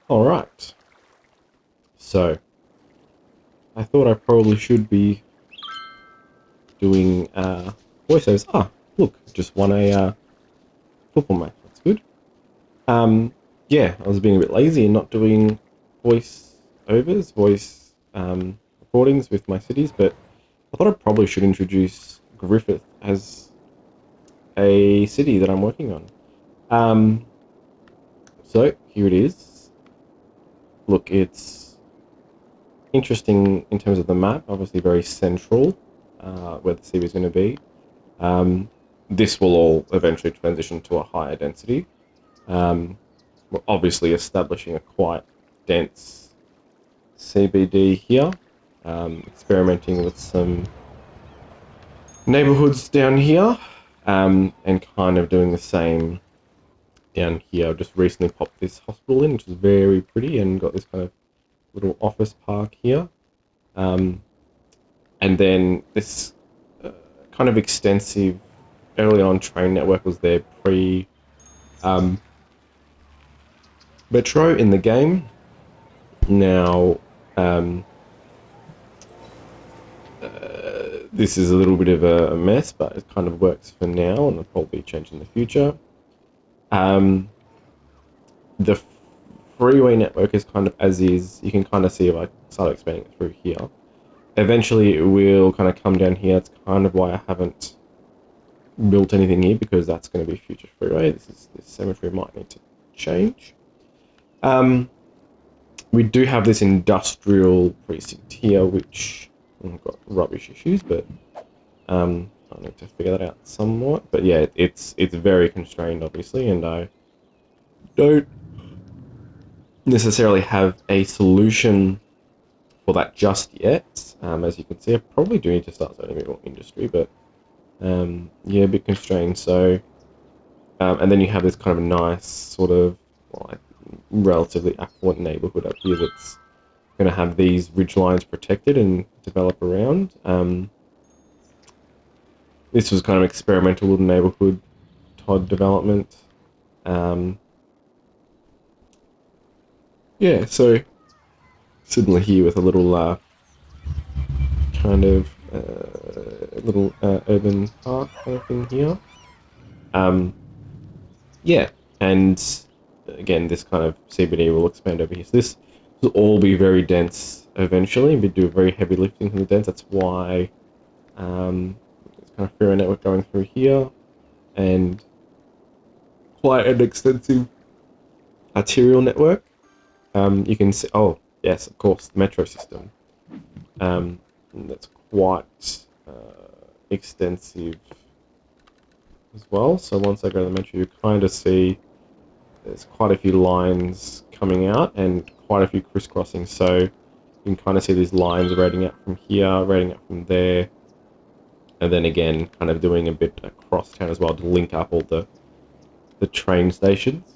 Alright, so I thought I probably should be doing voiceovers. Ah, look, just won a football match. That's good. Um, yeah, I was being a bit lazy and not doing voice recordings with my cities, but I thought I probably should introduce Griffith as a city that I'm working on. Um, so here it is. Look, it's interesting in terms of the map, obviously very central, where the city is going to be. Um, this will all eventually transition to a higher density. Um, we're obviously establishing a quite dense CBD here, experimenting with some neighborhoods down here, and kind of doing the same down here. I've just recently popped this hospital in, which is very pretty, and got this kind of little office park here. Um, and then this uh, kind of extensive early on train network was there pre um, Metro in the game. Now, um, this is a little bit of a mess, but it kind of works for now, and it'll probably change in the future. Um, the freeway network is kind of as is. You can kind of see if I start expanding it through here. Eventually, it will kind of come down here. It's kind of why I haven't built anything here, because that's going to be future freeway. This cemetery might need to change. Um, we do have this industrial precinct here, which I've got rubbish issues, but I need to figure that out somewhat. But yeah, it's very constrained, obviously, and I don't necessarily have a solution for that just yet. As you can see, I probably do need to start zoning a bit more industry, but yeah, a bit constrained. So, and then you have this kind of nice sort of, well, like, relatively affluent neighborhood up here that's going to have these ridge lines protected and develop around. This was kind of experimental neighborhood Todd development. Um, yeah, so similar here with a little kind of little urban park kind of thing here. Um, yeah, and again, this kind of CBD will expand over here. So this will all be very dense eventually, and we do very heavy lifting from the dense. That's why it's kind of through network going through here, and quite an extensive arterial network. You can see, oh yes, of course, the metro system. That's quite extensive as well. So once I go to the metro, you kind of see there's quite a few lines coming out and quite a few crisscrossing. So you can kind of see these lines rating out from here, rating out from there, and then again, kind of doing a bit across town as well to link up all the train stations.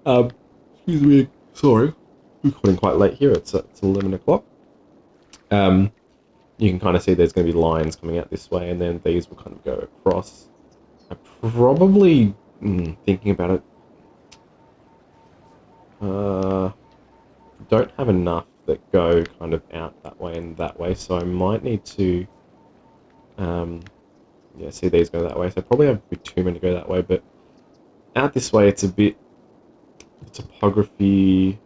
Excuse me, sorry, recording quite late here. It's 11 o'clock. Um, you can kind of see there's going to be lines coming out this way, and then these will kind of go across. I probably, thinking about it, don't have enough that go kind of out that way and that way, so I might need to, um, yeah, see these go that way. So I probably have a bit too many to go that way, but out this way, it's a bit the topography.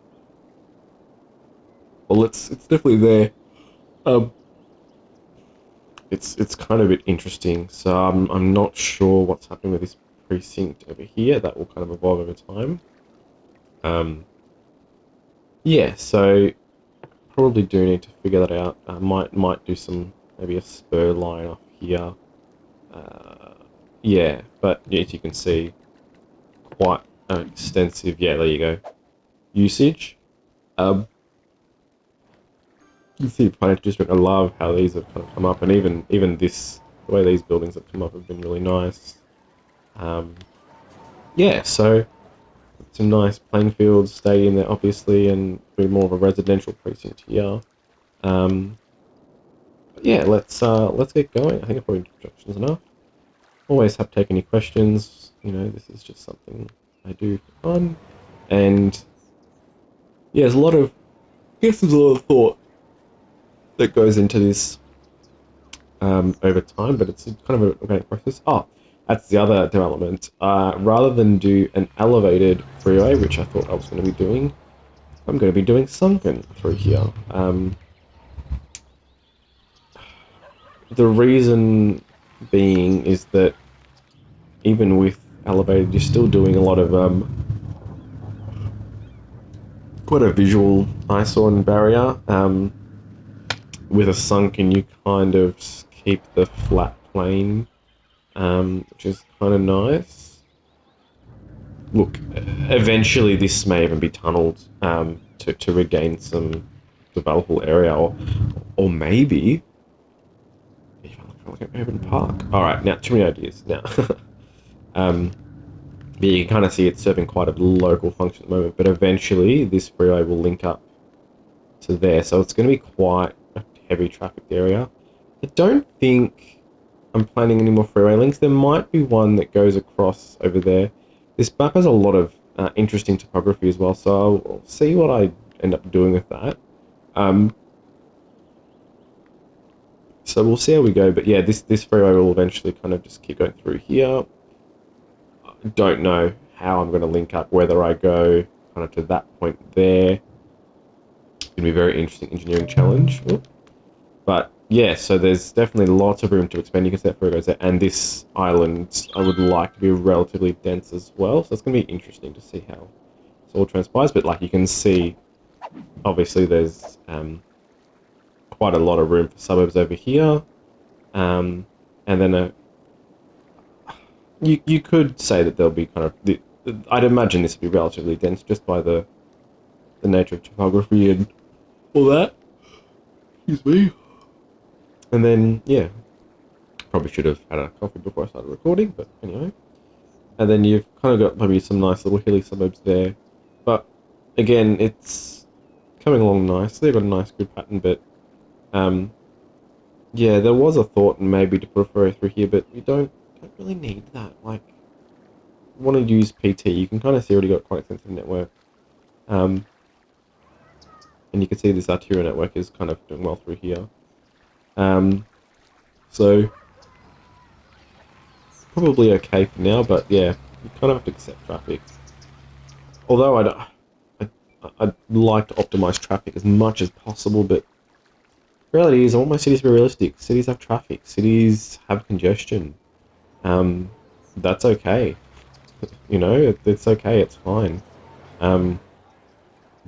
Well, it's definitely there. Um, it's kind of a bit interesting. So I'm not sure what's happening with this precinct over here. That will kind of evolve over time. Um, yeah, so probably do need to figure that out. I might do some maybe a spur line off here. Uh, yeah, but as you can see, quite extensive. Yeah, there you go. Usage. Um, you see financial district. I love how these have kind of come up, and even this the way these buildings have come up have been really nice. Um, yeah, so some nice playing fields, stadium there obviously, and be more of a residential precinct here. Um, but yeah, let's get going. I think I've probably introductions enough. Always have to take any questions. You know, this is just something I do for fun, and yeah, there's a lot of, I guess there's a lot of thought that goes into this over time, but it's kind of an organic process. Oh, that's the other development. Rather than do an elevated freeway, which I thought I was going to be doing, I'm going to be doing sunken through here. The reason being is that even with elevated, you're still doing a lot of quite a visual eyesore and barrier. With a sunken, you kind of keep the flat plane, which is kind of nice. Look, eventually this may even be tunneled to regain some developable area, or maybe even like an urban park. All right, now too many ideas now. um, but you can kind of see it's serving quite a local function at the moment, but eventually this freeway will link up to there, so it's going to be quite a heavy trafficked area. I don't think I'm planning any more freeway links. There might be one that goes across over there. This map has a lot of interesting topography as well, so I'll see what I end up doing with that. Um, so we'll see how we go, but yeah, this freeway will eventually kind of just keep going through here. I don't know how I'm going to link up, whether I go kind of to that point there. It's going to be a very interesting engineering challenge. Oop. But yeah, so there's definitely lots of room to expand. You can see that goes there, and this island I would like to be relatively dense as well. So it's going to be interesting to see how it all transpires. But like you can see, obviously there's quite a lot of room for suburbs over here, and then you could say that there'll be kind of I'd imagine this would be relatively dense just by the nature of topography and all that. Excuse me. And then yeah, probably should have had a coffee before I started recording, but anyway. And then you've kind of got maybe some nice little hilly suburbs there. But again, it's coming along nicely. They've got a nice good pattern, but yeah, there was a thought maybe to put a ferry through here, but you don't really need that. Like, want to use PT, you can kind of see already got quite extensive network. And you can see this arterial network is kind of doing well through here. So probably okay for now, but yeah, you kind of have to accept traffic. Although I'd like to optimize traffic as much as possible, but the reality is I want my cities to be realistic. Cities have traffic. Cities have congestion. Um, that's okay. You know, it's okay. It's fine. Um,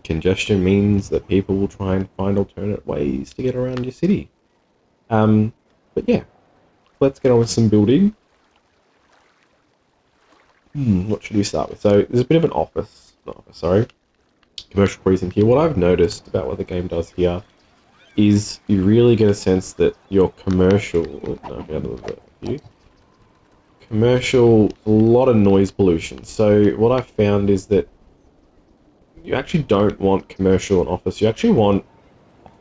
Congestion means that people will try and find alternate ways to get around your city. But yeah, let's get on with some building. What should we start with? So there's a bit of an commercial precinct here. What I've noticed about what the game does here is you really get a sense that your commercial, commercial, a lot of noise pollution. So what I've found is that you actually don't want commercial and office. You actually want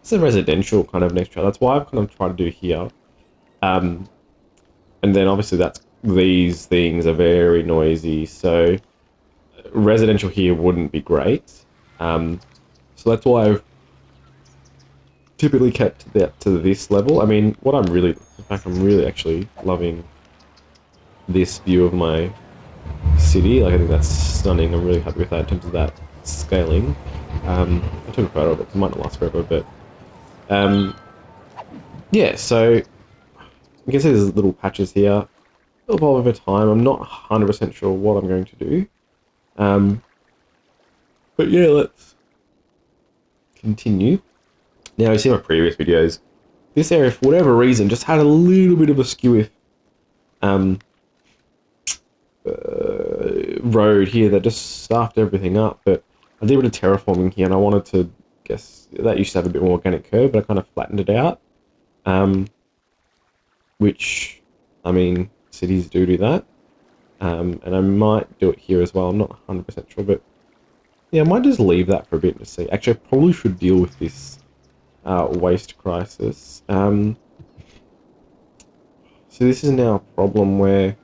it's a residential kind of next to. That's why I've kind of tried to do here. And then obviously these things are very noisy. So residential here wouldn't be great. So that's why I've typically kept that to this level. I mean, in fact, I'm really actually loving this view of my city. Like, I think that's stunning. I'm really happy with that in terms of that scaling. I took a photo of it. It might not last forever, but yeah. So you can see there's little patches here. They'll evolve over time. I'm not 100% sure what I'm going to do. But yeah, let's continue. Now, you see my previous videos. This area, for whatever reason, just had a little bit of a skew road here that just stuffed everything up. But I did a bit of terraforming here, and I wanted to guess that used to have a bit more organic curve, but I kind of flattened it out. Which, I mean, cities do that. And I might do it here as well. I'm not 100% sure, but yeah, I might just leave that for a bit to see. Actually, I probably should deal with this waste crisis. So this is now a problem where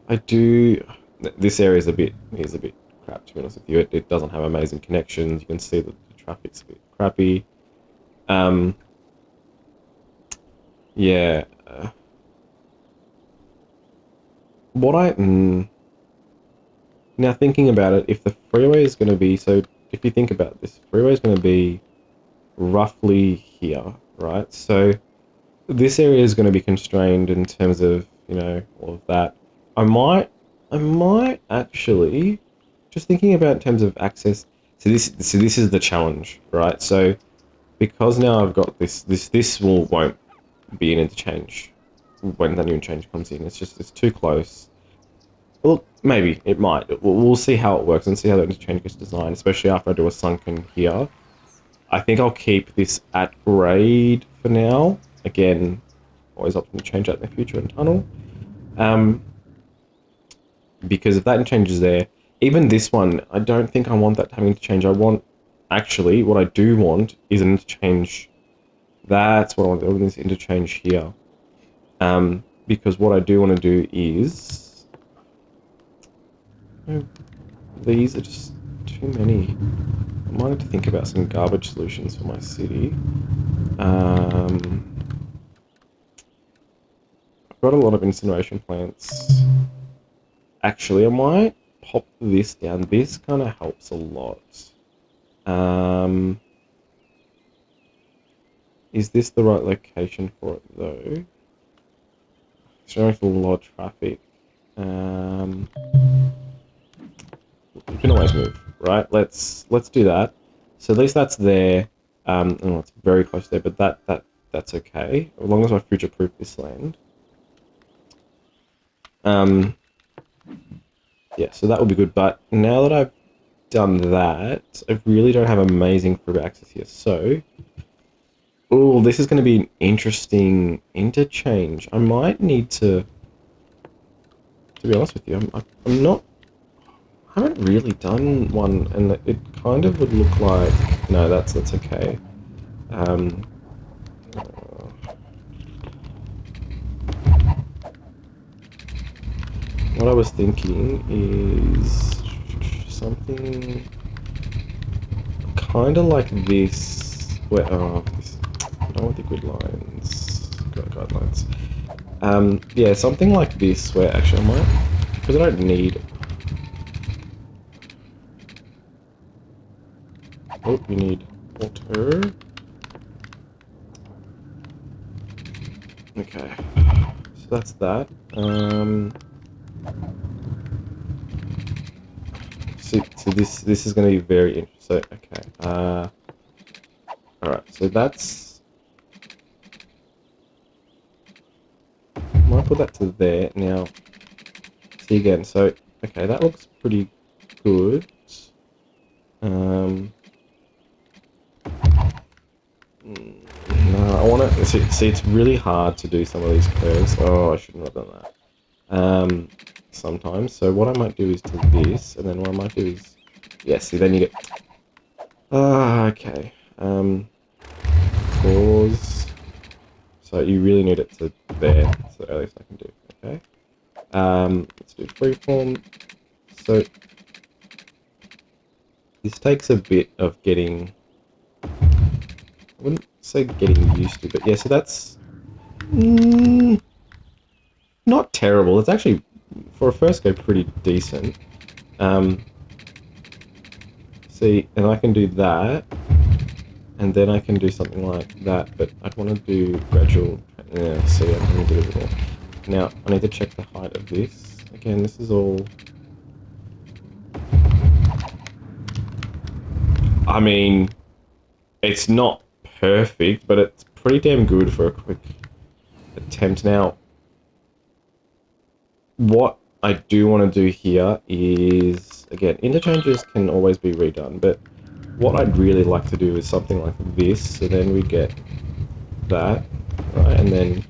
I do. This area is a bit crap, to be honest with you. It doesn't have amazing connections. You can see that the traffic's a bit crappy. Yeah. What I... Now, thinking about it, if the freeway is going to be... So, if you think about this, freeway is going to be roughly here, right? So, this area is going to be constrained in terms of, you know, all of that. I might actually, just thinking about in terms of access. So this is the challenge, right? So because now I've got this won't be an interchange when the new interchange comes in. It's too close. Well, maybe it might. We'll see how it works and see how the interchange gets designed, especially after I do a sunken here. I think I'll keep this at grade for now. Again, always option to change that in the future in tunnel. Because if that interchange is there, even this one, I don't think I want that having to change. I want, actually, what I do want is an interchange. That's what I want. I want this interchange here. Because what I do want to do is, these are just too many. I might have to think about some garbage solutions for my city. I've got a lot of incineration plants. Actually, I might pop this down. This kind of helps a lot. Is this the right location for it though? Showing for a lot of traffic. You can always move, right? Let's do that. So at least that's there. Oh, it's very close there, but that's okay as long as I future-proof this land. Yeah, so that will be good. But now that I've done that, I really don't have amazing freeway access here. So, oh, this is going to be an interesting interchange. I might need to be honest with you, I'm not. I haven't really done one, and it kind of would look like. No, that's okay. What I was thinking is something kind of like this. Where I don't want the grid lines, guidelines. Yeah, something like this. Where actually I might, because I don't need. Oh, you need water. Okay, so that's that. So this is going to be very interesting. So, okay. All right. So that's. I might put that to there now. See again. So okay, that looks pretty good. No, I want to see. It's really hard to do some of these curves. Oh, I shouldn't have done that. Sometimes. So what I might do is do this, and then what I might do is, yeah. See, then you get. Okay. Pause. So you really need it to there. So at least I can do. Okay. Let's do freeform. So this takes a bit of getting. I wouldn't say getting used to, but yeah. So that's. Not terrible. It's actually, for a first go, pretty decent. See, and I can do that, and then I can do something like that, but I'd want to do gradual. Yeah, see, I'm going to do it all. Now, I need to check the height of this. Again, this is all... I mean, it's not perfect, but it's pretty damn good for a quick attempt. Now, what I do want to do here is, again, interchanges can always be redone, but what I'd really like to do is something like this, so then we get that, right, and then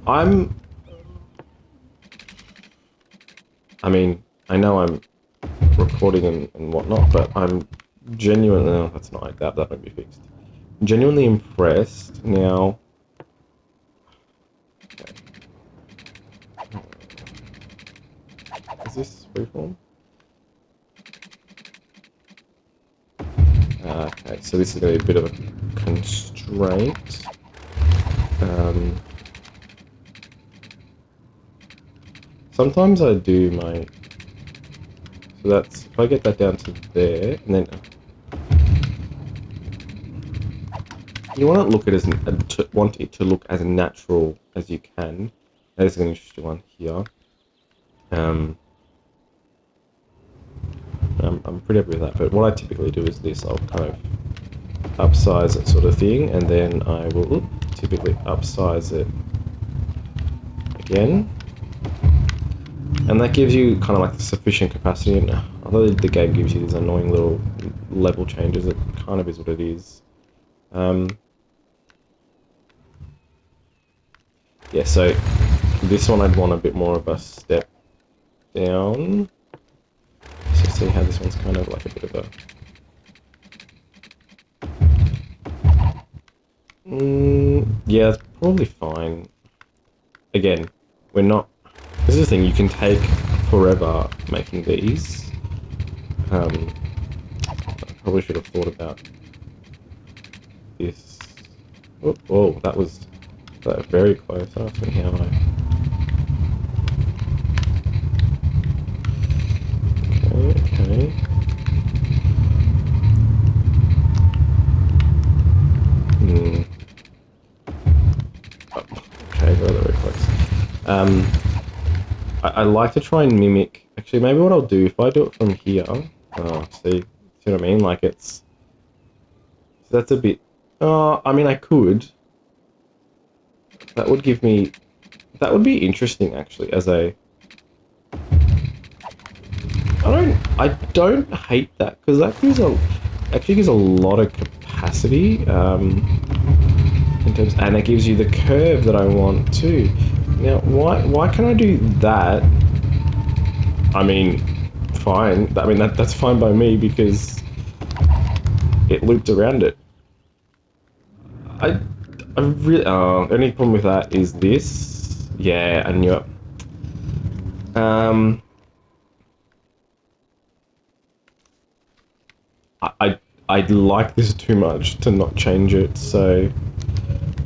I mean, I know I'm recording and whatnot, but I'm genuinely, no, that's not like that won't be fixed. I'm genuinely impressed now. Is this freeform? Okay, so this is going to be a bit of a constraint. Sometimes I do my... So that's... If I get that down to there, and then... You want to look at it as... want it to look as natural as you can. There's an interesting one here. I'm pretty happy with that, but what I typically do is this. I'll kind of upsize it sort of thing, and then I will typically upsize it again. And that gives you kind of like sufficient capacity, and although the game gives you these annoying little level changes, it kind of is what it is. Yeah, so this one I'd want a bit more of a step down. So see how this one's kind of like a bit of a... yeah, it's probably fine. Again, we're not... This is the thing, you can take forever making these. I probably should have thought about this. Oh, whoa, that was very close. I was thinking how Okay. Oh, okay, very close. I like to try and mimic... Actually, maybe what I'll do, if I do it from here... Oh, see what I mean? Like, it's... So that's a bit... I mean, I could. That would give me... That would be interesting, actually, as a... I don't hate that, because that gives actually gives a lot of capacity, in terms... And it gives you the curve that I want, too. Now, why can I do that? I mean, fine. I mean, that's fine by me, because it looped around it. I really... the only problem with that is this. Yeah, I knew it. I like this too much to not change it, so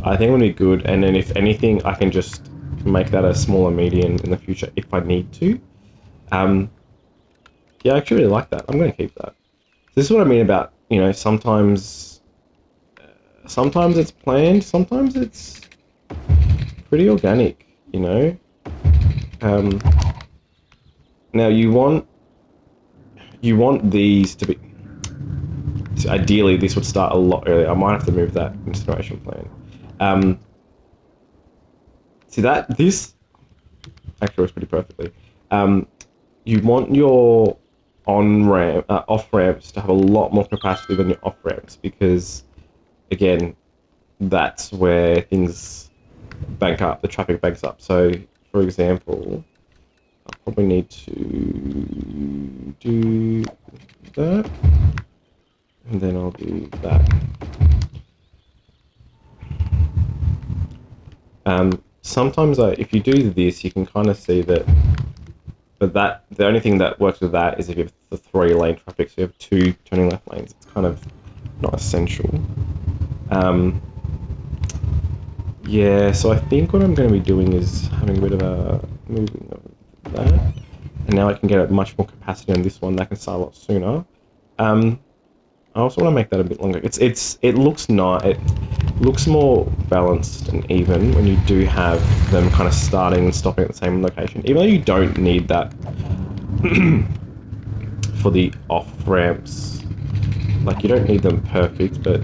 I think it would be good. And then if anything, I can just make that a smaller median in the future if I need to. Yeah, I actually really like that. I'm going to keep that. This is what I mean about, you know, sometimes it's planned, sometimes it's pretty organic, you know. Now you want these to be... So ideally, this would start a lot earlier. I might have to move that incineration plan. See that? This actually works pretty perfectly. You want your off ramps to have a lot more capacity than your off ramps, because, again, that's where things bank up. The traffic banks up. So, for example, I'll probably need to do that, and then I'll do that. Sometimes if you do this, you can kind of see that, the only thing that works with that is if you have the 3-lane traffic, so you have 2 turning left lanes. It's kind of not essential. Yeah, so I think what I'm going to be doing is having a bit of a moving of that, and now I can get a much more capacity on this one. That can start a lot sooner. I also want to make that a bit longer. It looks nice. It looks more balanced and even when you do have them kind of starting and stopping at the same location. Even though you don't need that for the off ramps. Like, you don't need them perfect, but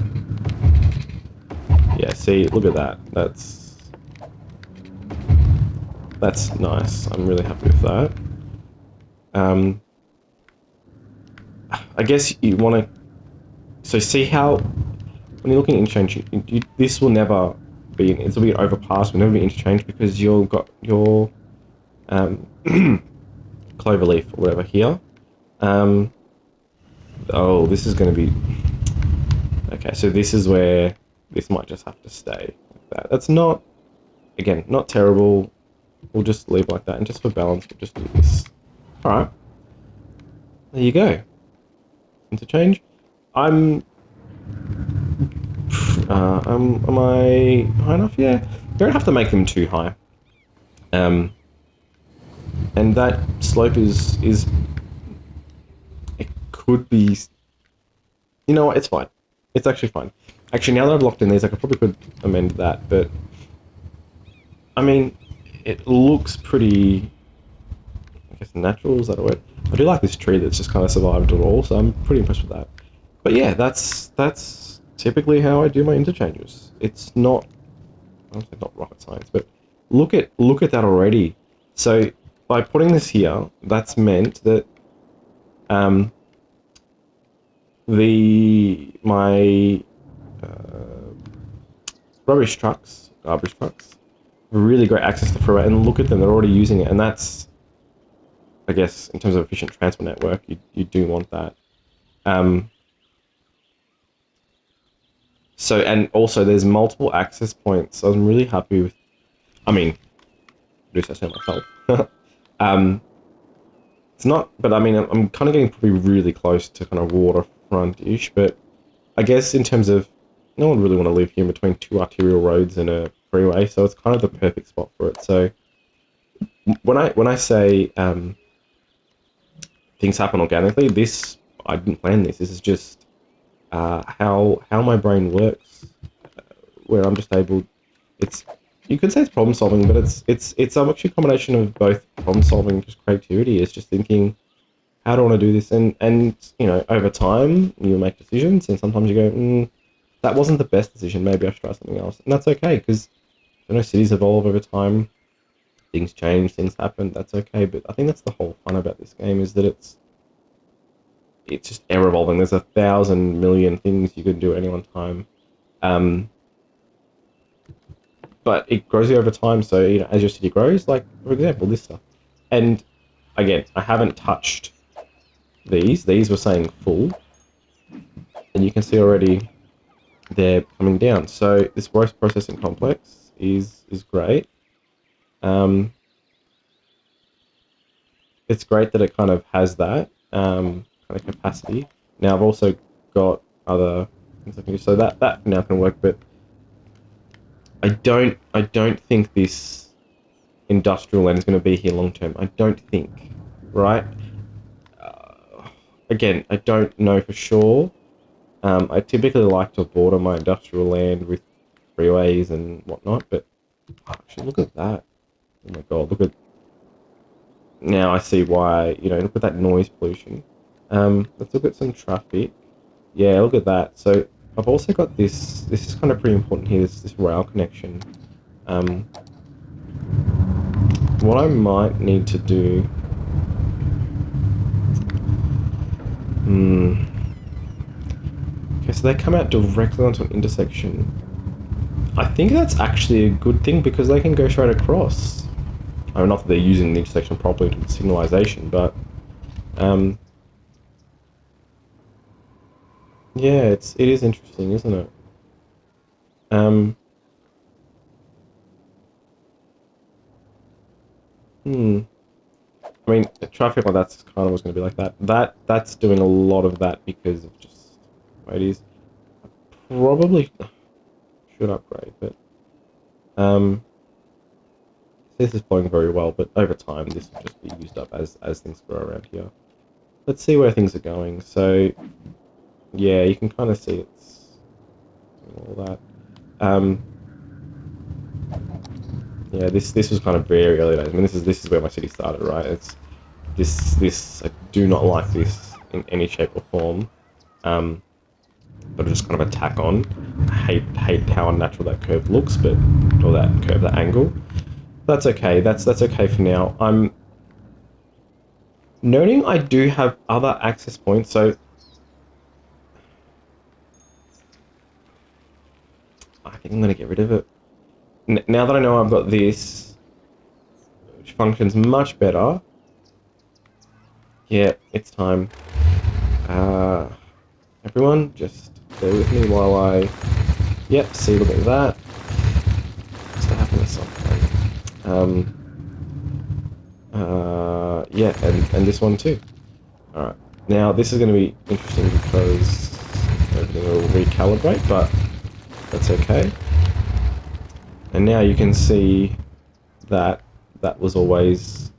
yeah. See, look at that. That's nice. I'm really happy with that. I guess you want to... So see how, when you're looking at interchange, this will never be... It will be an overpass, will never be interchange, because you've got your cloverleaf or whatever here. Oh, this is going to be... Okay, so this is where this might just have to stay like that. That's not, again, not terrible. We'll just leave like that, and just for balance, we'll just do this. Alright. There you go. Interchange. Am I high enough? Yeah. You don't have to make them too high. And that slope is, it could be, you know what, it's fine. It's actually fine. Actually, now that I've locked in these, I probably could amend that, but, I mean, it looks pretty, I guess, natural, is that a word? I do like this tree that's just kind of survived it all, so I'm pretty impressed with that. But yeah, that's typically how I do my interchanges. It's not, I don't say not rocket science, but look at that already. So by putting this here, that's meant that um, my garbage trucks, really great access to freeway, and look at them, they're already using it, and that's, I guess, in terms of efficient transport network, you do want that. So, and also there's multiple access points, so I'm really happy with, I mean, at least I say myself. um, it's not, but I mean, I'm kind of getting probably really close to kind of waterfront-ish, but I guess in terms of, no one really want to live here in between two arterial roads and a freeway, so it's kind of the perfect spot for it. So when I say things happen organically, this, I didn't plan this. This is just how my brain works, where I'm just able. It's, you could say it's problem solving, but it's actually a combination of both problem solving and just creativity. It's just thinking, how do I want to do this? And you know, over time you make decisions, and sometimes you go, that wasn't the best decision. Maybe I should try something else, and that's okay because you know cities evolve over time, things change, things happen. That's okay. But I think that's the whole fun about this game is that it's just ever evolving. There's 1,000,000,000 things you can do at any one time, but it grows over time. So you know, as your city grows, like for example, this stuff. And again, I haven't touched these. These were saying full, and you can see already they're coming down. So this gross processing complex is great. It's great that it kind of has that kind of capacity. Now I've also got other things I can do, so that now can work. But I don't think this industrial land is going to be here long term. I don't think, right? Again, I don't know for sure. I typically like to border my industrial land with freeways and whatnot, but actually look at that. Oh my god, look at, now I see why, you know, look at that noise pollution. Let's look at some traffic. Yeah, look at that. So I've also got this is kind of pretty important here, this rail connection. What I might need to do, okay, so they come out directly onto an intersection. I think that's actually a good thing because they can go straight across. I mean, not that they're using the intersection properly to the signalisation, but yeah, it is interesting, isn't it? Hmm. I mean, traffic like that's kind of was going to be like that. That's doing a lot of that because of just the way it is. Probably should upgrade, but this is flowing very well. But over time, this will just be used up as things grow around here. Let's see where things are going. So yeah, you can kind of see it's doing all that. Yeah, this was kind of very early days. I mean, this is where my city started, right? It's this I do not like this in any shape or form. But just kind of a tack on. I hate how unnatural that curve looks, but or that curve, that angle. That's okay. That's okay for now. I'm noting I do have other access points, so I think I'm gonna get rid of it. Now that I know I've got this, which functions much better. Yeah, it's time. Uh, Everyone, just bear with me while I. Yep, see, look at that. What's that happen to something? yeah, and this one too. Alright, now this is going to be interesting because everything will recalibrate, but that's okay. And now you can see that that was always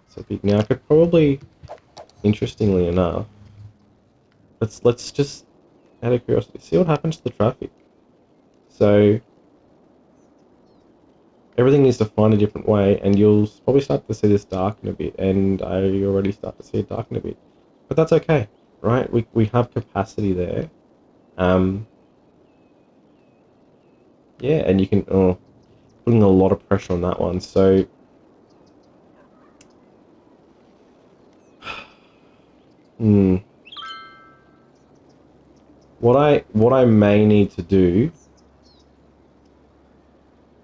so big. Now I could probably, interestingly enough, let's just, out of curiosity, see what happens to the traffic. So everything needs to find a different way, and you'll probably start to see this darken a bit, and I already start to see it darken a bit. But that's okay, right? We have capacity there. Um, yeah, and you can putting a lot of pressure on that one. So hmm, what I may need to do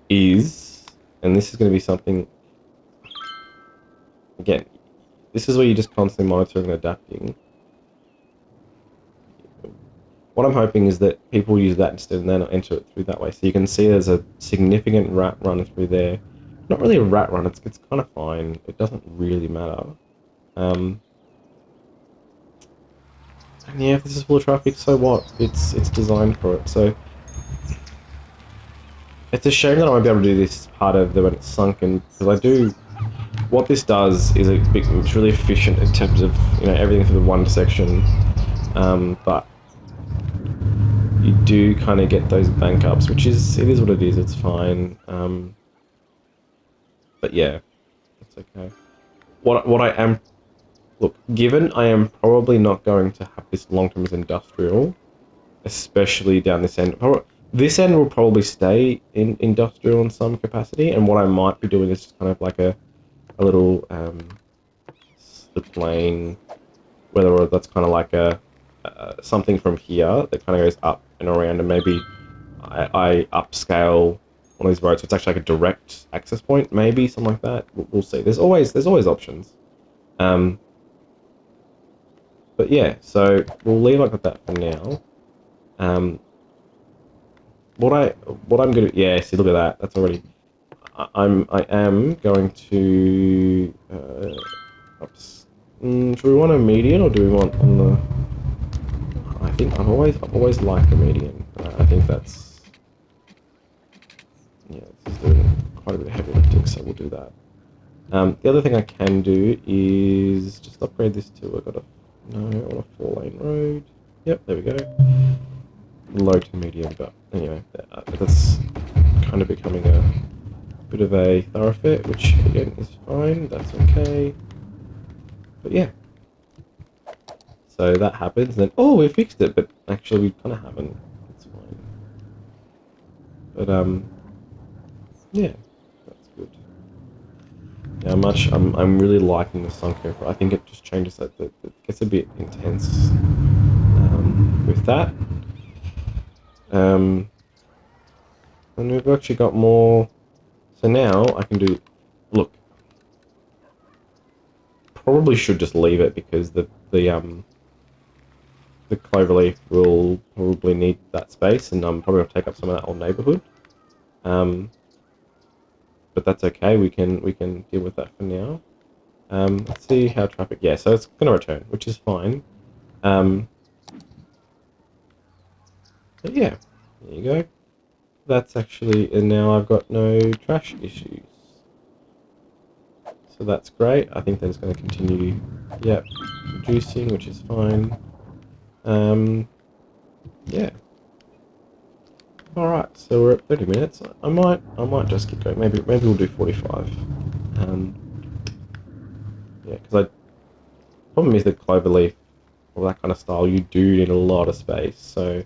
is, and this is going to be something again. This is where you're just constantly monitoring and adapting. What I'm hoping is that people use that instead and then enter it through that way. So you can see there's a significant rat run through there. Not really a rat run, it's kind of fine. It doesn't really matter. And yeah, if this is full of traffic, so what? It's designed for it. So it's a shame that I won't be able to do this part of the when it's sunken, because I do. What this does is it's really efficient in terms of everything through the one section, but you do kind of get those bank ups, which is what it is. It's fine. But yeah, that's okay. What I am look, given I am probably not going to have this long term as industrial, especially down this end. This end will probably stay in industrial in some capacity, and what I might be doing is just kind of like a little slip lane, whether that's kind of like a something from here that kind of goes up and around, and maybe I upscale one of these roads so it's actually like a direct access point, maybe something like that. We'll see. There's always options. Um, but yeah, so we'll leave it like that for now. Um, what I'm gonna, yeah, see, look at that. That's already. I am going to. Do we want a median or do we want on the? I think I've always liked a median. I think that's, yeah. This is doing quite a bit of heavy lifting, so we'll do that. The other thing I can do is just upgrade this to I want a 4-lane road. Yep, there we go. Low to medium, but anyway, that's kind of becoming a bit of a thoroughfare, which again is fine. That's okay. But yeah, so that happens. Then we fixed it, but actually we kind of haven't. It's fine. But yeah, that's good. Yeah, I'm really liking the Sunco. I think it just changes that. It gets a bit intense with that. And we've actually got more. So now I can do. Look, probably should just leave it because the cloverleaf will probably need that space, and I'm probably gonna take up some of that old neighborhood. Um, but that's okay. We can deal with that for now. Let's see how traffic. Yeah, so it's gonna return, which is fine. But yeah, there you go. That's actually, and now I've got no trash issues. So that's great. I think that's going to continue, yeah, reducing, which is fine. Yeah. All right, so we're at 30 minutes. I might just keep going. Maybe we'll do 45. Yeah, because I problem is the cloverleaf or that kind of style. You do need a lot of space. So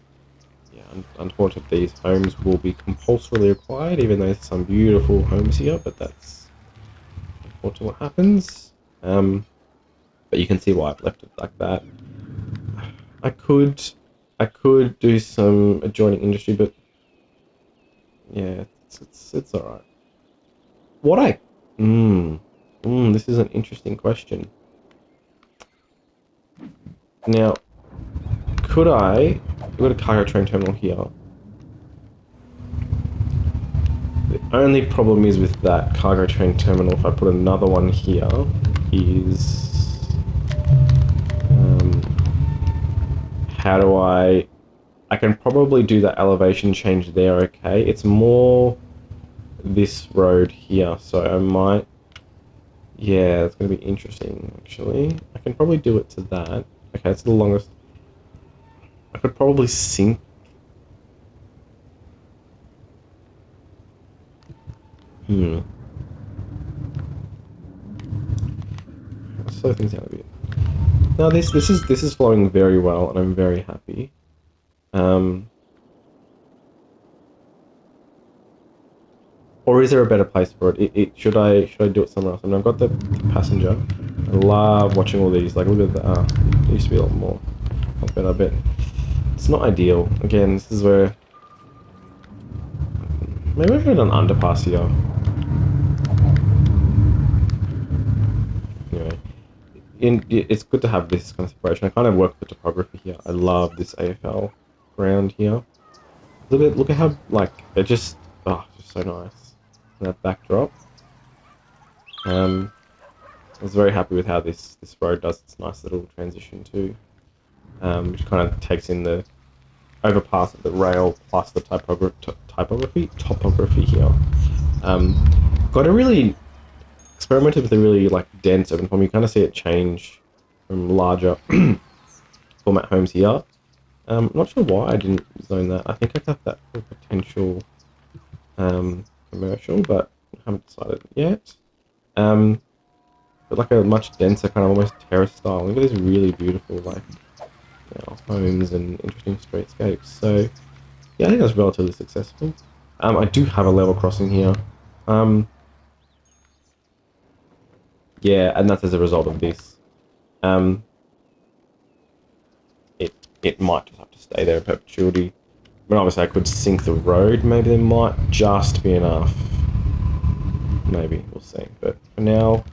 yeah, unfortunately, these homes will be compulsorily required, even though there's some beautiful homes here. But that's unfortunately what happens. But you can see why I've left it like that. I could do some adjoining industry, but yeah, it's all right. What I this is an interesting question. Now, could I? We've got a cargo train terminal here. The only problem is with that cargo train terminal. If I put another one here, is how do I can probably do that elevation change there, okay? It's more this road here, so I might, yeah, it's going to be interesting, actually. I can probably do it to that. Okay, it's the longest. I could probably sink. Hmm. I'll slow things down a bit. No, this is flowing very well, and I'm very happy. Um, or is there a better place for it? Should I do it somewhere else? I mean, I've got the passenger. I love watching all these. Like, look at that. There used to be a lot more. I bet. It's not ideal. Again, this is where maybe I've done an underpass here. Anyway, it's good to have this kind of separation. I kind of work the topography here. I love this AFL ground here. Look at how like it just just so nice. That backdrop. I was very happy with how this road does its nice little transition too. Which kind of takes in the overpass of the rail plus the topography here. Got a really experimented with a really like dense urban form. You kind of see it change from larger format homes here. Not sure why I didn't zone that. I think I got that for potential commercial, but I haven't decided yet. But like a much denser kind of almost terrace style. Look at these really beautiful like homes and interesting streetscapes. So yeah, I think that's relatively successful. I do have a level crossing here. Yeah, and that's as a result of this. Um, it might just have to stay there in perpetuity. But obviously I could sink the road. Maybe there might just be enough. Maybe, we'll see. But for now,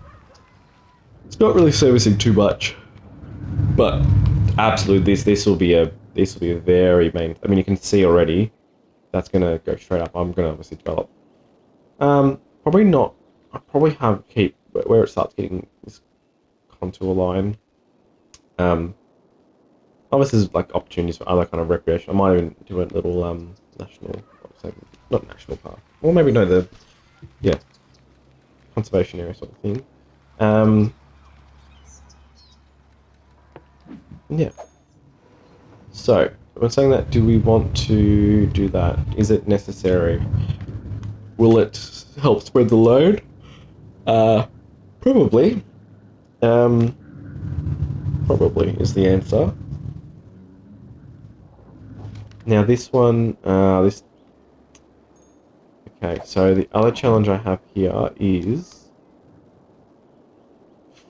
it's not really servicing too much. But absolutely, this will be a very main. I mean, you can see already that's gonna go straight up. I'm gonna obviously develop. Probably not. I probably have keep where it starts getting this contour line. Obviously, there's like opportunities for other kind of recreation. I might even do a little national, not national park, or maybe no, the yeah conservation area sort of thing. Um, yeah. So when saying that, do we want to do that? Is it necessary? Will it help spread the load? Probably. Um, probably is the answer. Now this one, this. Okay, so the other challenge I have here is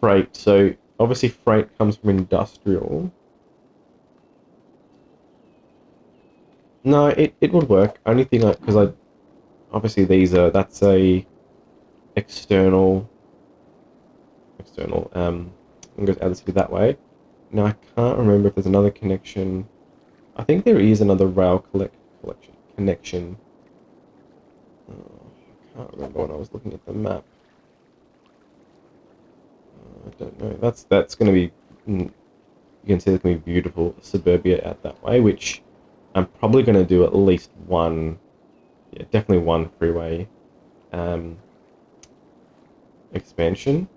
freight. So obviously freight comes from industrial. No, it would work. Only thing because I obviously that's a external and goes out of the city that way. Now I can't remember if there's another connection. I think there is another rail connection. Oh, I can't remember when I was looking at the map. I don't know. That's going to be. You can see there's going to be beautiful suburbia out that way, which I'm probably going to do at least one. Yeah, definitely one freeway expansion.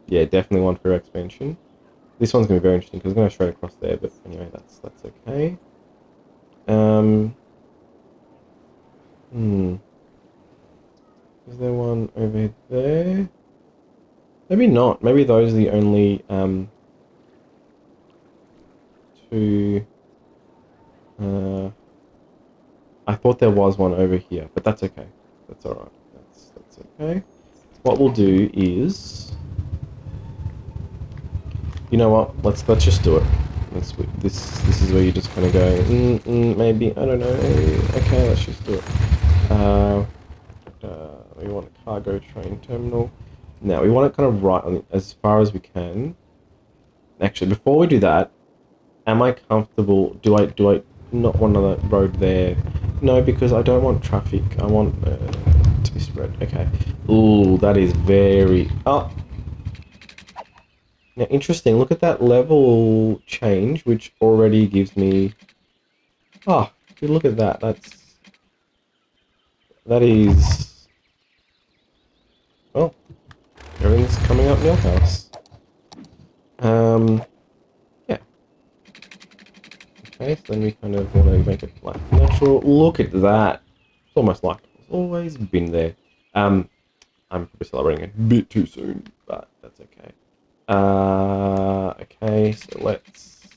Yeah, definitely one freeway expansion. This one's going to be very interesting because it's going to straight across there, but anyway, that's okay. Is there one over there? Maybe not. Maybe those are the only two. I thought there was one over here, but that's okay. That's all right. That's okay. What we'll do is, you know what? Let's just do it. This is where you just kind of go. Maybe I don't know. Okay, let's just do it. We want a cargo train terminal. Now we want it kind of right on as far as we can. Actually, before we do that, am I comfortable? Do I not want another road there? No, because I don't want traffic. I want this red. Okay. Ooh, that is very... Oh! Now, interesting. Look at that level change, which already gives me... Oh, dude, look at that. That is... Well, everything's coming up Millhouse. Yeah. Okay, so then we kind of want to make it like natural. Look at that. It's almost like it's always been there. I'm probably celebrating a bit too soon, but that's okay. Okay, so let's...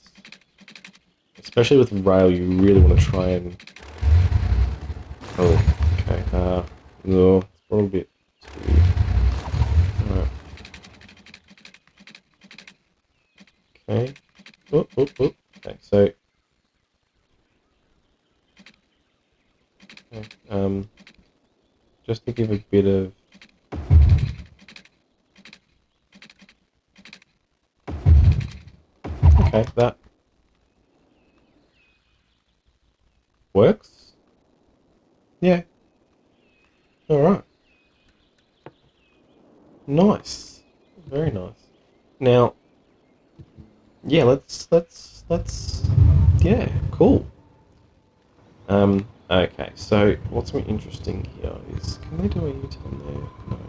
Especially with rail, you really want to try and... Oh, okay. No, it's probably a bit too... Alright. Okay. Oh, oh, oh. Okay, so... Okay, just to give a bit of... Okay, that works. Yeah. Alright. Nice. Very nice. Now, yeah, yeah, cool. Okay, so what's more interesting here is, can they do a U-turn there? No.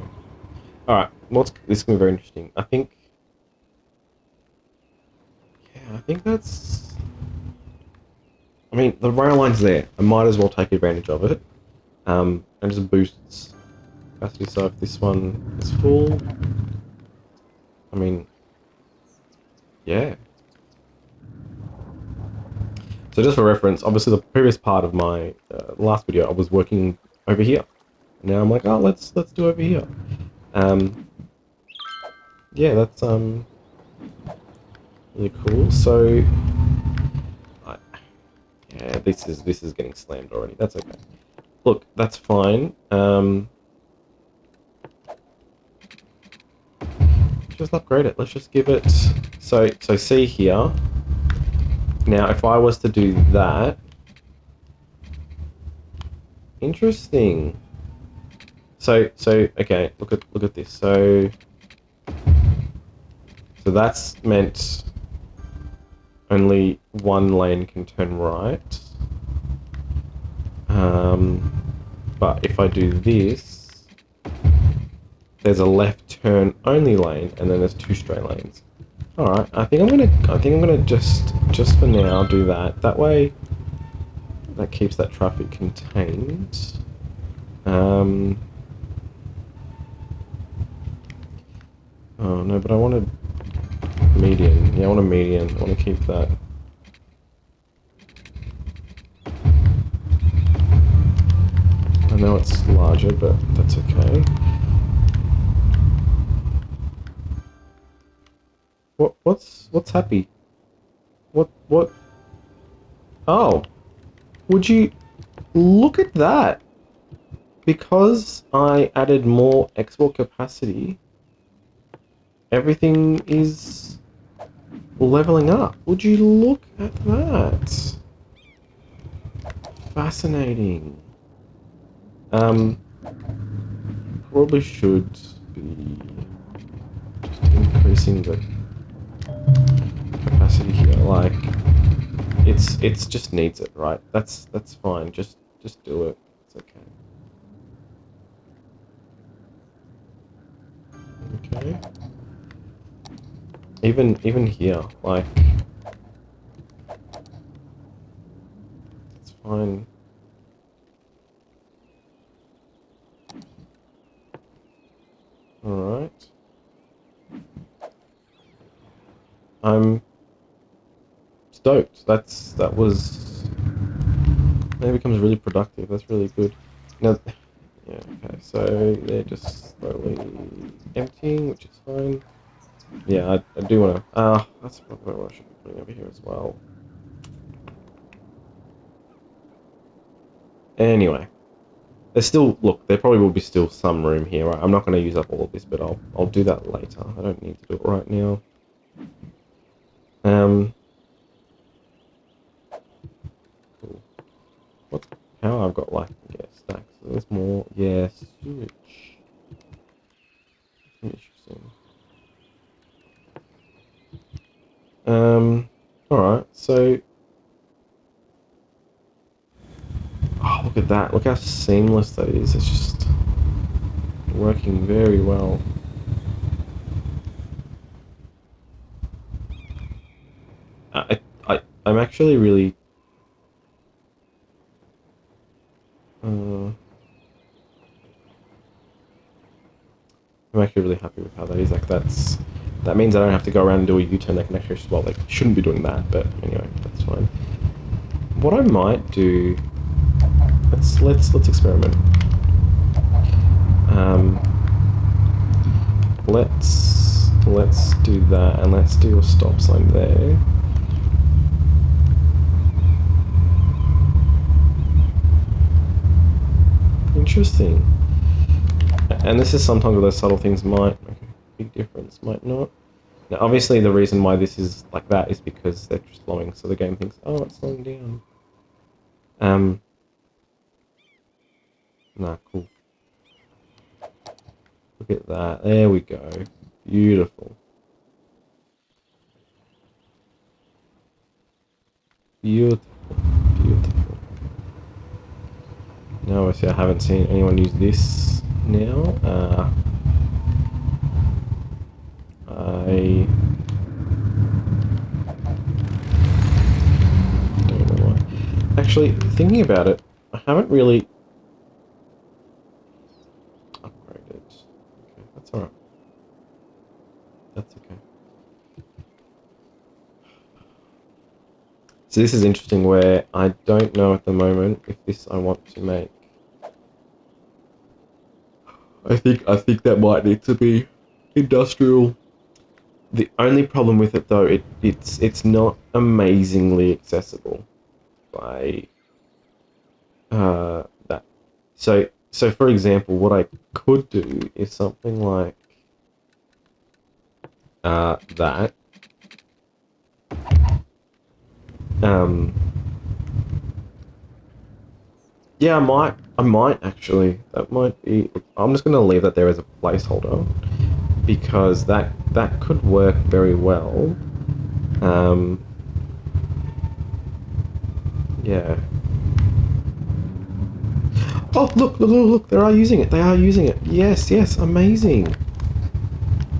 Alright, this is going to be very interesting. I think that's, I mean, the rail line's there. I might as well take advantage of it. And just boosts capacity, so if this one is full, I mean, yeah. So just for reference, obviously the previous part of my last video, I was working over here. And now I'm like, oh, let's do over here. Yeah, that's really cool. So, I, yeah, this is getting slammed already. That's okay. Look, that's fine. Just upgrade it. Let's just give it. So see here. Now, if I was to do that, interesting. So okay, look at this. So that's meant only one lane can turn right. But if I do this, there's a left turn only lane, and then there's two straight lanes. All right, I think I'm gonna just for now do that. That way, that keeps that traffic contained. Oh no, but I want a median. Yeah, I want a median. I want to keep that. I know it's larger, but that's okay. What's happy? What? Oh, would you look at that? Because I added more export capacity, everything is leveling up. Would you look at that? Fascinating. Probably should be just increasing the capacity here. Like, it's just needs it, right? That's fine. Just do it. It's okay. Okay. Even here, like, it's fine. All right. I'm stoked. That was... It becomes really productive. That's really good. Now, yeah, okay. So they're just slowly emptying, which is fine. Yeah, I do want to. That's probably what I should be putting over here as well. Anyway, there's still... Look, there probably will be still some room here. Right? I'm not going to use up all of this, but I'll do that later. I don't need to do it right now. Cool. What? How I've got like, I guess stacks. There's more. Yeah, sewage. Interesting. Alright, so... Oh, look at that. Look how seamless that is. It's just working very well. I'm actually really... I'm actually really happy with how that is. Like, that means I don't have to go around and do a U-turn. I can actually, well, like, shouldn't be doing that, but anyway, that's fine. What I might do... Let's experiment. Let's do that, and let's do a stop sign there. Interesting. And this is sometimes where those subtle things might make a big difference, might not. Now, obviously, the reason why this is like that is because they're slowing, so the game thinks, oh, it's slowing down. Nah, cool. Look at that. There we go. Beautiful. Beautiful. Beautiful. Now, obviously, I haven't seen anyone use this now. I don't know why. Actually, thinking about it, I haven't really upgraded. Okay, that's alright. That's okay. So this is interesting where I don't know at the moment if this I want to make. I think that might need to be industrial. The only problem with it though, it's not amazingly accessible by that. So for example, what I could do is something like that. Yeah, I might actually. That might be. I'm just gonna leave that there as a placeholder because that could work very well. Yeah. Oh, look! They are using it. They are using it. Yes, yes, amazing.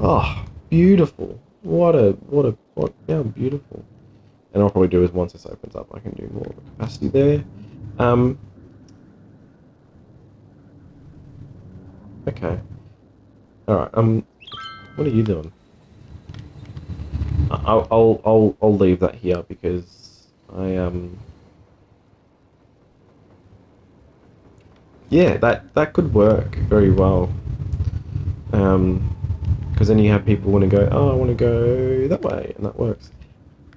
Oh, beautiful. Yeah, beautiful. And I'll probably do is once this opens up, I can do more capacity there. Okay. All right. What are you doing? I'll leave that here because yeah, that could work very well. Because then you have people want to go, oh, I want to go that way, and that works.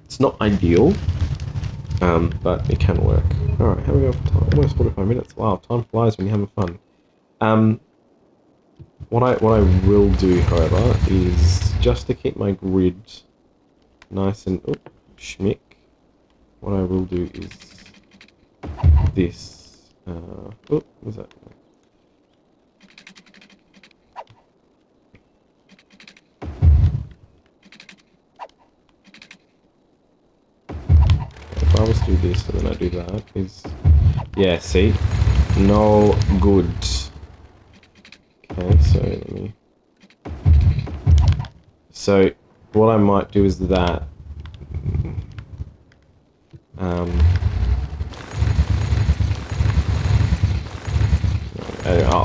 It's not ideal, but it can work. All right, how we go for time? Almost 45 minutes. Wow, time flies when you're having fun. What I will do, however, is just to keep my grid nice and schmick. What I will do is this. What was that? If I was to do this and then I do that, is yeah. See, no good. Okay, so let me. So what I might do is that.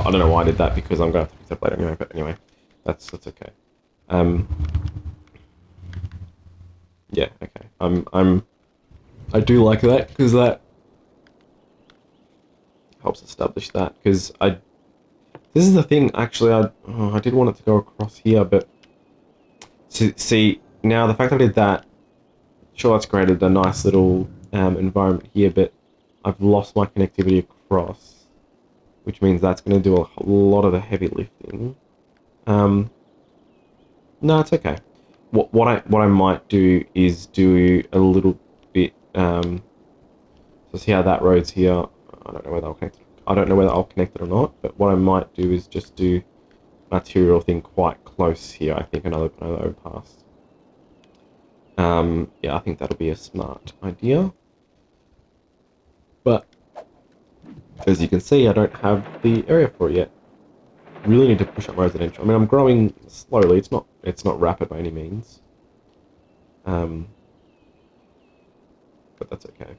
I don't know why I did that because I'm going to have to fix that later anyway. But anyway, that's okay. Yeah, okay. I do like that because that helps establish that. Because this is the thing. Actually, I did want it to go across here, but see now the fact that I did that, sure, that's created a nice little environment here, but I've lost my connectivity across, which means that's going to do a lot of the heavy lifting. No, it's okay. What I might do is do a little bit. So see how that road's here. I don't know where they'll connect. I don't know whether I'll connect it or not, but what I might do is just do an arterial thing quite close here. I think another overpass. Yeah, I think that'll be a smart idea. But as you can see, I don't have the area for it yet. Really need to push up my residential. I mean, I'm growing slowly. It's not rapid by any means. But that's okay.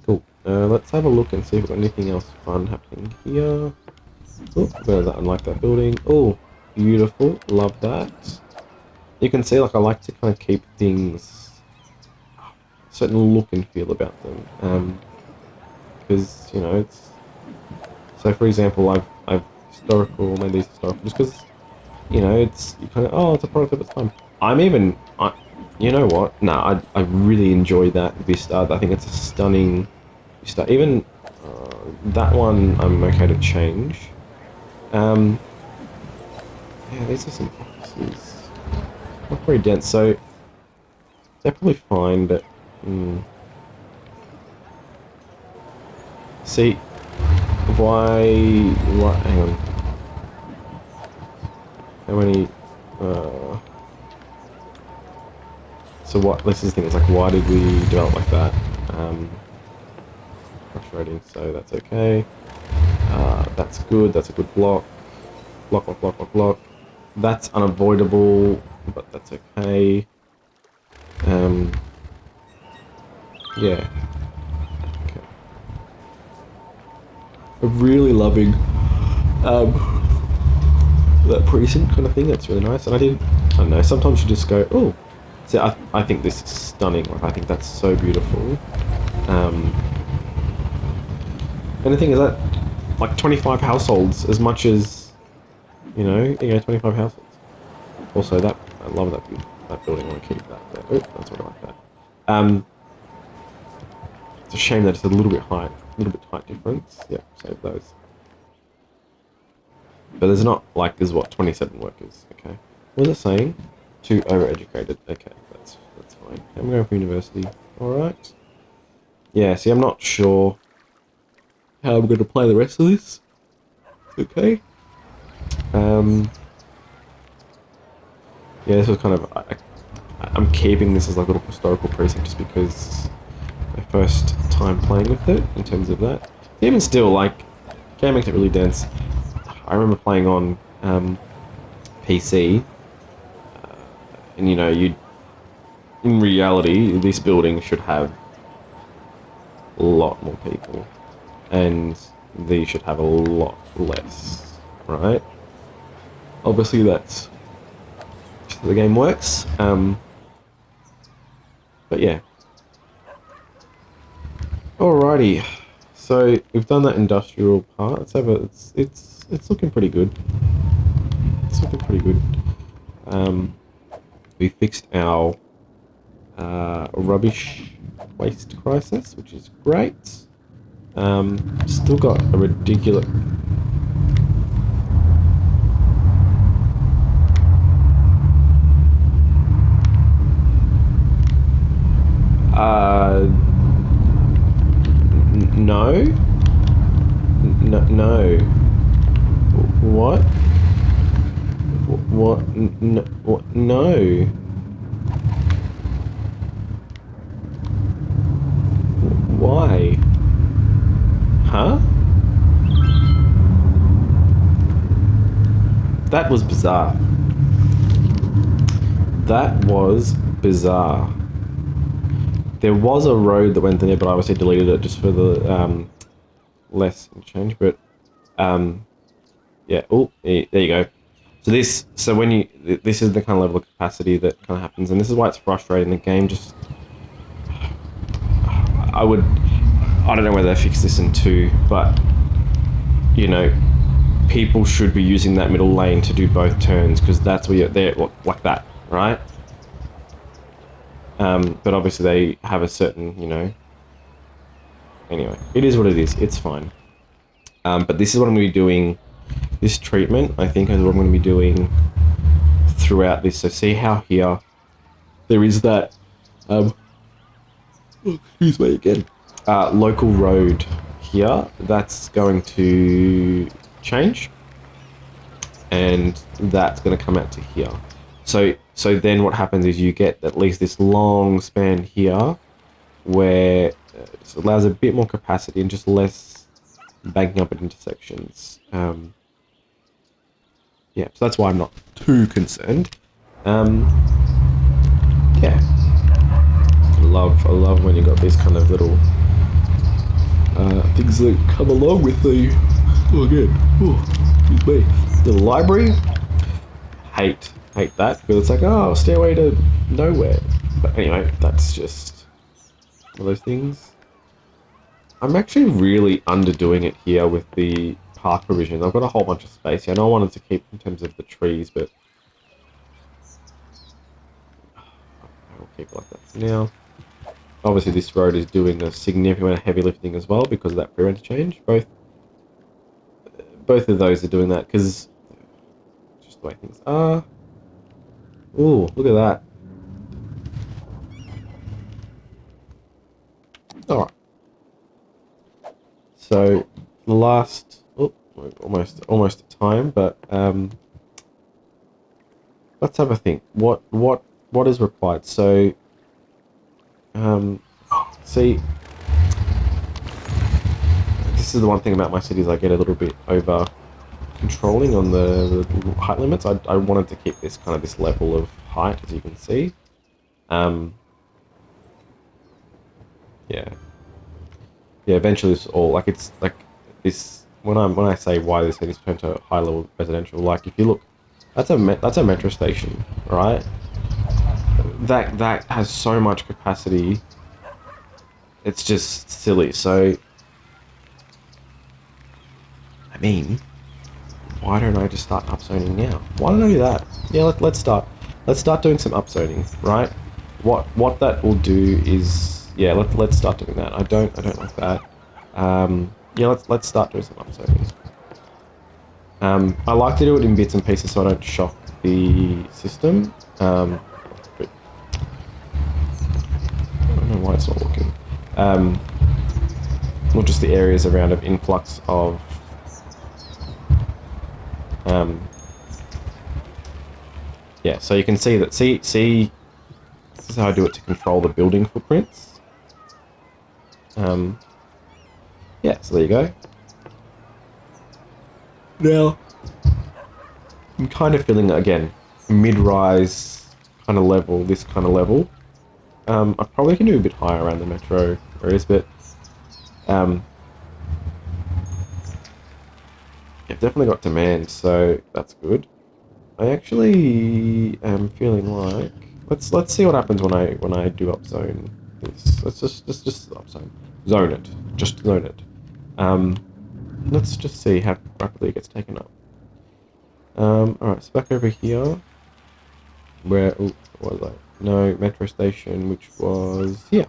Cool. Let's have a look and see if we've got anything else fun happening here. Oh, there's that. Unlike that building. Oh, beautiful. Love that. You can see, like, I like to kind of keep things a certain look and feel about them. Because it's. So, for example, I've made these historical just because it's you kind of it's a product of its time. You know what? No, I really enjoy that vista. I think it's a stunning vista. Even that one, I'm okay to change. Yeah, these are some offices. Not very dense, so they're probably fine. But see, why? What? Hang on. How many? So what? This is the thing. It's like, why did we develop like that? Frustrating. So that's okay. That's good. That's a good block. Block, block, block, block, block. That's unavoidable, but that's okay. Yeah. Okay. I'm really loving that precinct kind of thing. That's really nice. And I don't know, sometimes you just go, oh. See, I think this is stunning. Like, I think that's so beautiful. And the thing is that, like, 25 households, as much as, 25 households. Also, I love that building. I want to keep that there. Oh, that's what I like that. It's a shame that it's a little bit high, a little bit height difference. Yeah, save those. But there's not, like, there's what, 27 workers. Okay. What is it saying? Too overeducated. Okay, that's fine. I'm going for university. Alright. Yeah, see, I'm not sure how I'm going to play the rest of this. It's okay. Yeah, this was kind of... I'm keeping this as like a little historical precinct just because my first time playing with it in terms of that. Even still, like, game makes it really dense. I remember playing on PC, and in reality, this building should have a lot more people, and these should have a lot less, right? Obviously, that's just how the game works. But yeah. Alrighty. So we've done that industrial part. Let's have it's looking pretty good. It's looking pretty good. We fixed our rubbish waste crisis, which is great. Still got a ridiculous. No. No. What? What? No. What? No. Why? Huh? That was bizarre. That was bizarre. There was a road that went there, but I obviously deleted it just for the less change. But yeah. Oh, there you go. So this is the kind of level of capacity that kind of happens, and this is why it's frustrating. The game just, I don't know whether they fix this in 2, but people should be using that middle lane to do both turns because that's where you're there, like that, right? But obviously they have a certain, anyway, it is what it is. It's fine. But this is what I'm going to be doing. This treatment, I think, is what I'm going to be doing throughout this. So see how here there is that, excuse me again, local road here, that's going to change, and that's going to come out to here. So then what happens is you get at least this long span here, where it allows a bit more capacity and just less banking up at intersections. Yeah, so that's why I'm not too concerned. Yeah, I love when you got these kind of little things that come along with the excuse me, the library. Hate that because it's like, oh, stairway to nowhere. But anyway, that's just one of those things. I'm actually really underdoing it here with the park provisions. I've got a whole bunch of space here. I know I wanted to keep in terms of the trees, but I'll keep it like that for now. Obviously, this road is doing a significant amount of heavy lifting as well because of that free interchange. Both of those are doing that because just the way things are. Ooh, look at that. Alright. So, the last... Oh, almost at time, but let's have a think. What is required? So, see, this is the one thing about my cities. I get a little bit over controlling on the height limits. I wanted to keep this kind of this level of height, as you can see. Yeah, yeah. Eventually, it's all like it's like this. When I say why this is turned to high level residential, like if you look, that's a metro station, right? That has so much capacity. It's just silly. So, I mean, why don't I just start upzoning now? Why don't I do that? Yeah, let's start. Let's start doing some upzoning, right? What that will do is, yeah, let's start doing that. I don't like that. Yeah, let's start doing some upzoning. I like to do it in bits and pieces so I don't shock the system. But I don't know why it's not working. Or just the areas around an influx of yeah, so you can see that, see, this is how I do it to control the building footprints. Yeah, so there you go. Now, I'm kind of feeling, again, mid-rise kind of level, this kind of level. I probably can do a bit higher around the metro areas, but I've definitely got demand, so that's good. I actually am feeling like let's see what happens when I do upzone this. Let's just upzone, zone it, just zone it. Let's just see how rapidly it gets taken up. All right, so back over here, where what was I? No, metro station, which was here.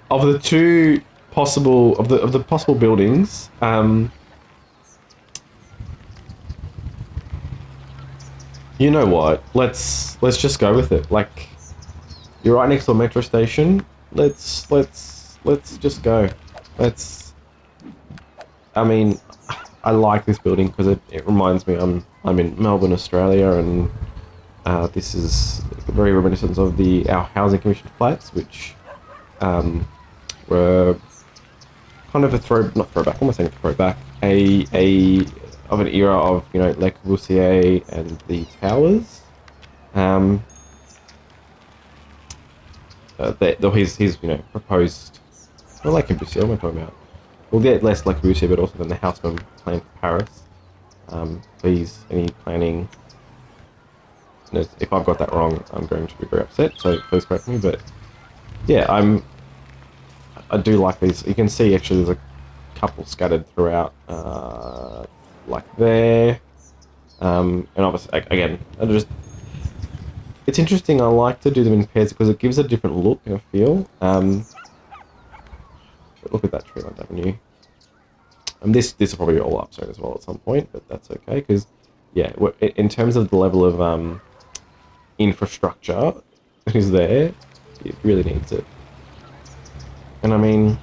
Of the two possible of the possible buildings, you know what? Let's just go with it. Like, you're right next to a metro station. Let's just go. Let's. I mean, I like this building because it reminds me I'm in Melbourne, Australia, and this is very reminiscent of our housing commission flats, which were kind of not throwback. What am I saying? Throwback. A of an era of Le Corbusier and the towers. His proposed. Not Le Corbusier. What am I talking about? We'll get less Le Corbusier, but also then the Haussmann plan for Paris. Please, any planning. If I've got that wrong, I'm going to be very upset. So please correct me. But yeah, I do like these. You can see actually there's a couple scattered throughout, like there. And obviously, again, it's interesting. I like to do them in pairs because it gives a different look and a feel. But look at that tree line avenue. This will probably be all upzone as well at some point, but that's okay because, yeah, in terms of the level of infrastructure that is there, It really needs it. And I mean,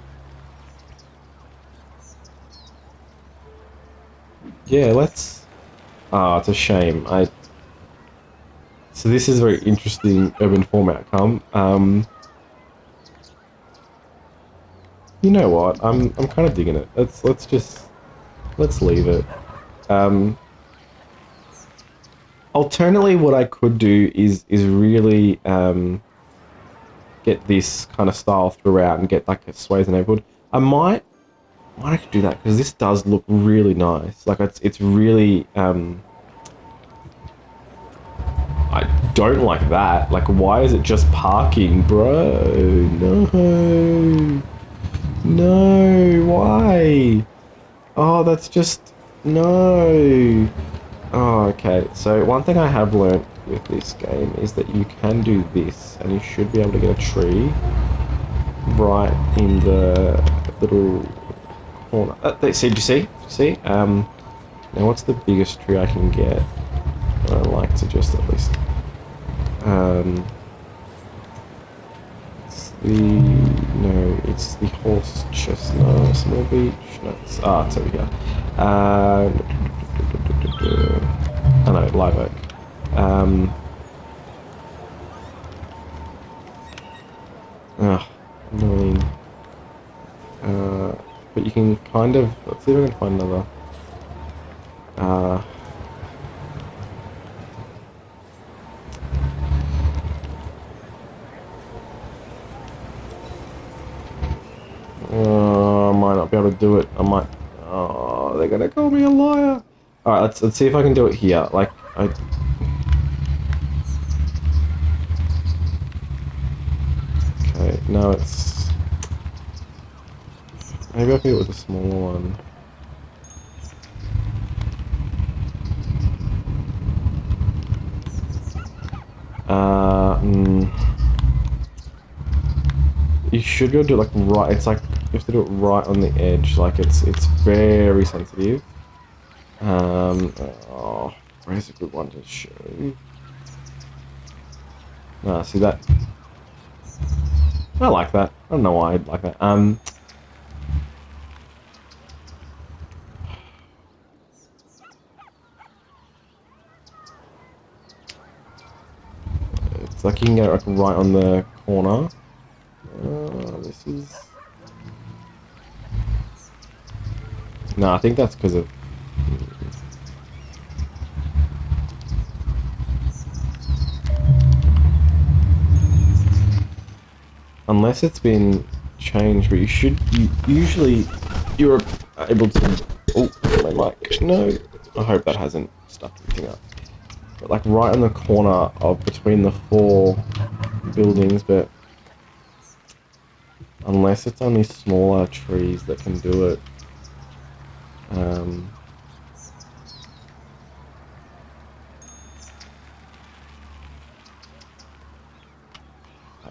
yeah, let's. Ah, it's a shame. So this is a very interesting urban form outcome. You know what? I'm kind of digging it. Let's leave it. Um, Alternately, what I could do is really get this kind of style throughout and get like a sways neighborhood. I might actually do that because this does look really nice. Like it's really I don't like that. Like, why is it just parking, bro? No, no, why? Oh, that's just no. Oh, okay. So one thing I have learnt with this game is that you can do this, and you should be able to get a tree right in the little corner. See, do you see? See? Now what's the biggest tree I can get? I like to just at least. It's the no, it's the horse chestnut, small beech. No, it's over here. I know, live oak. Ugh, annoying. But you can kind of, let's see if I can find another. I might not be able to do it. I might. Oh, they're gonna call me a liar. All right, let's see if I can do it here. Like I. Okay, no, it's. Maybe I can do it with a smaller one. You should be able to do it like right. It's like you have to do it right on the edge. Like it's very sensitive. Oh, where's a good one to show? Ah, see that? I like that. I don't know why I like that. It's like you can get it like right on the corner. This is. No, I think that's because of. Unless it's been changed, but you usually you're able to. Oh, my mic. No, I hope that hasn't stuck anything up. But like right on the corner of between the four buildings, but unless it's only smaller trees that can do it.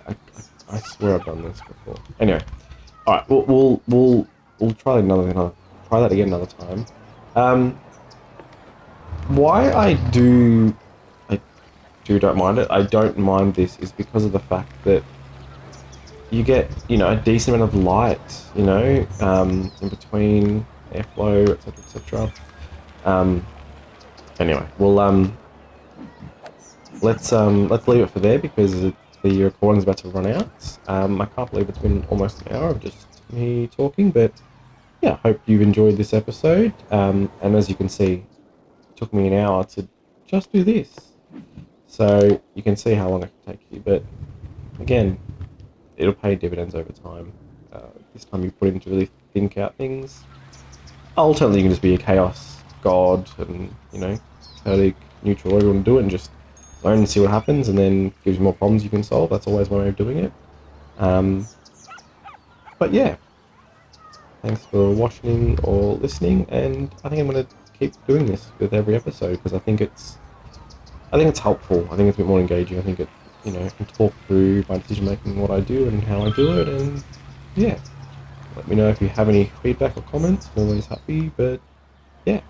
I, I swear I've done this before. Anyway, all right, we'll try try that again another time. Why I don't mind it. I don't mind this is because of the fact that you get a decent amount of light, in between airflow, etc., etc. Anyway, well let's leave it for there because the recording's about to run out. I can't believe it's been almost an hour of just me talking, but yeah, I hope you've enjoyed this episode. And as you can see, it took me an hour to just do this. So you can see how long it can take you. But again, it'll pay dividends over time. This time you put in to really think out things. Ultimately, you can just be a chaos god and, chaotic, neutral, everyone do it and just learn and see what happens and then gives you more problems you can solve. That's always one way of doing it. But yeah, thanks for watching or listening, and I think I'm going to keep doing this with every episode because I think it's helpful. I think it's a bit more engaging. I think it, I can talk through my decision making, what I do, and how I do it, and yeah. Let me know if you have any feedback or comments. I'm always happy, but yeah.